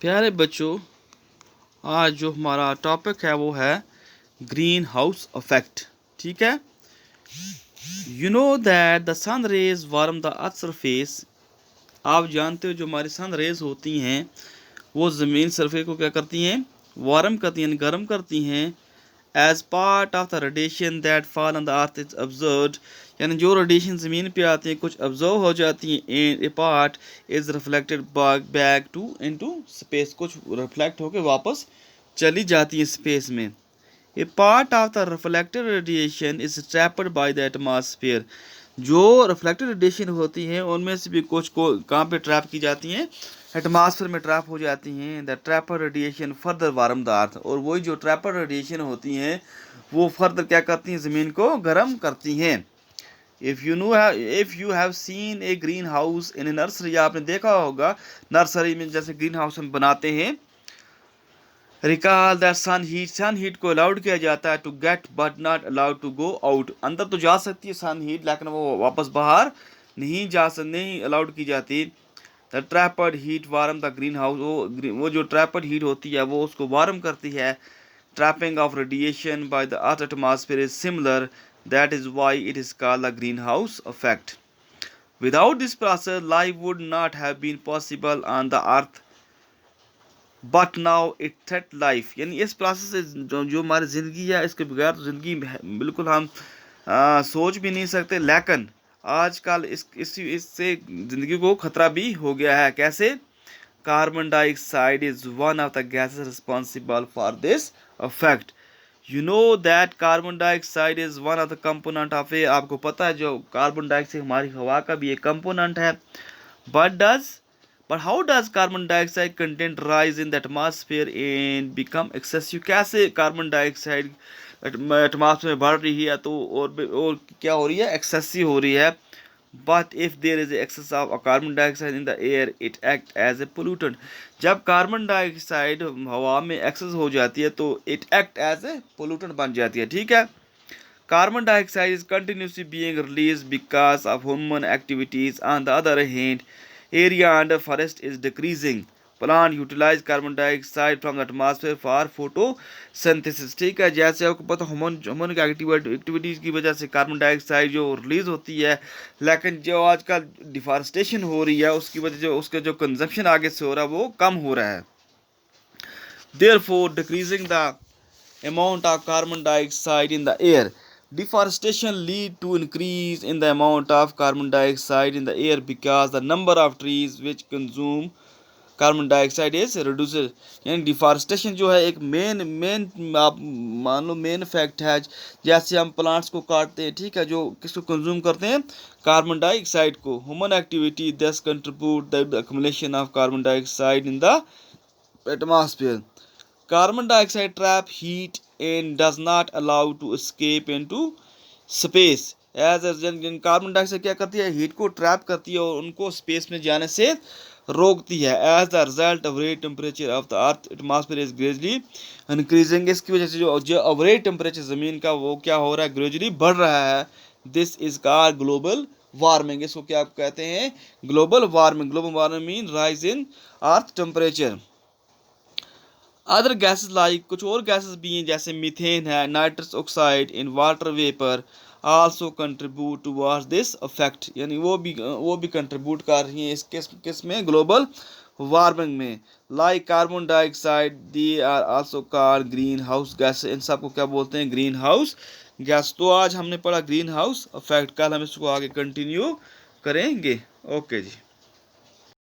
प्यारे बच्चों, आज जो हमारा टॉपिक है वो है ग्रीन हाउस इफेक्ट। ठीक है। You know that the sun rays warm the earth surface. आप जानते हो जो हमारी सन रेज होती हैं वो ज़मीन सरफेस को क्या करती हैं, वार्म करती हैं, गर्म करती हैं। As part of the radiation that fall on the earth is observed, यानी जो रेडिएशन ज़मीन पे आती हैं कुछ ऑब्जर्व हो जाती हैं। And a part is reflected back to into space, कुछ रिफ्लेक्ट होकर वापस चली जाती है स्पेस में। A part of the reflected radiation is trapped by the atmosphere. जो रिफ्लेक्टेड रेडिएशन होती हैं उनमें से भी कुछ को कहाँ पे ट्रैप की जाती हैं, एटमॉस्फेयर में ट्रैप हो जाती हैं। The trapper radiation further warm the अर्थ, और वही जो ट्रैपर रेडिएशन होती हैं वो फर्दर क्या करती हैं, ज़मीन को गर्म करती हैं। If you have seen A green house in A nursery, आपने देखा होगा नर्सरी में जैसे ग्रीन हाउस हम बनाते हैं। रिकॉल दैट सन हीट को अलाउड किया जाता है to get but not allowed to go out. अंदर तो जा सकती है सन हीट, लेकिन वो वापस बाहर नहीं अलाउड की जाती। The trapped heat warm the green house, वो जो ट्रैपर्ड हीट होती है वो उसको वार्म करती है। Trapping of radiation by the earth atmosphere is similar, that is why it is called the green house effect. Without this process life would not have been possible on the earth, but now it threat life. यानी इस process से जो हमारी ज़िंदगी है इसके बगैर तो ज़िंदगी बिल्कुल हम सोच भी नहीं सकते। लेकिन आजकल इससे ज़िंदगी को ख़तरा भी हो गया है। कैसे? Carbon dioxide is one of the gases responsible for this effect. You know that carbon dioxide is one of the component of a, आपको पता है जो कार्बन डाइऑक्साइड हमारी हवा का भी एक कंपोनेंट है। But how does carbon dioxide content rise in the atmosphere and become excessive? कैसे कार्बन डाइऑक्साइड एटमॉस्फेयर में बढ़ रही है तो और क्या हो रही है, एक्सेसिव हो रही है। But if there is excess of carbon dioxide in the air it act as a pollutant. जब कार्बन डाइऑक्साइड हवा में एक्सेस हो जाती है तो it act as a pollutant बन जाती है। ठीक है। Carbon dioxide is continuously being released because of human activities. On the other hand, area under forest is decreasing. Plant utilize carbon dioxide from the atmosphere for photosynthesis. ठीक है, जैसे आपको पता ह्यूमन की एक्टिविटीज़ की वजह से कार्बन डाइऑक्साइड जो रिलीज होती है, लेकिन जो आजकल डिफॉरेस्टेशन हो रही है उसकी वजह से उसका जो कंजम्पशन आगे से हो रहा है वो कम हो रहा है। Therefore, decreasing the amount of carbon dioxide in the air. Deforestation lead to increase in the amount of carbon dioxide in the air because the number of trees which consume carbon dioxide is reduce. यानी deforestation जो है एक main आप मान लो main fact है। जैसे हम plants को काटते हैं, ठीक है, जो किसको कंज्यूम करते हैं, कार्बन डाइऑक्साइड को। ह्यूमन एक्टिविटी दस contribute the accumulation of carbon dioxide in the atmosphere. Carbon dioxide trap heat and does not allow to escape into space. As carbon dioxide क्या करती है, हीट को ट्रैप करती है और उनको स्पेस में जाने से रोकती है। As the result average temperature of the earth atmosphere is gradually increasing. इसकी वजह से जो एवरेज टेम्परेचर ज़मीन का वो क्या हो रहा है, ग्रेजुअली बढ़ रहा है। This is called global warming. इसको क्या आप कहते हैं, global warming. Global warming mean rise in earth temperature. Other gases like, कुछ और गैसेस भी हैं जैसे मीथेन है, nitrous oxide in water vapour also contribute towards this effect. यानी वो भी कंट्रीब्यूट कर रही हैं इस किस में, ग्लोबल वार्मिंग में। Like carbon dioxide they are also called green house gas. इन सबको क्या बोलते हैं, ग्रीन हाउस गैस। तो आज हमने पढ़ा ग्रीन हाउस इफेक्ट, कल हम इसको आगे कंटिन्यू करेंगे। ओके जी।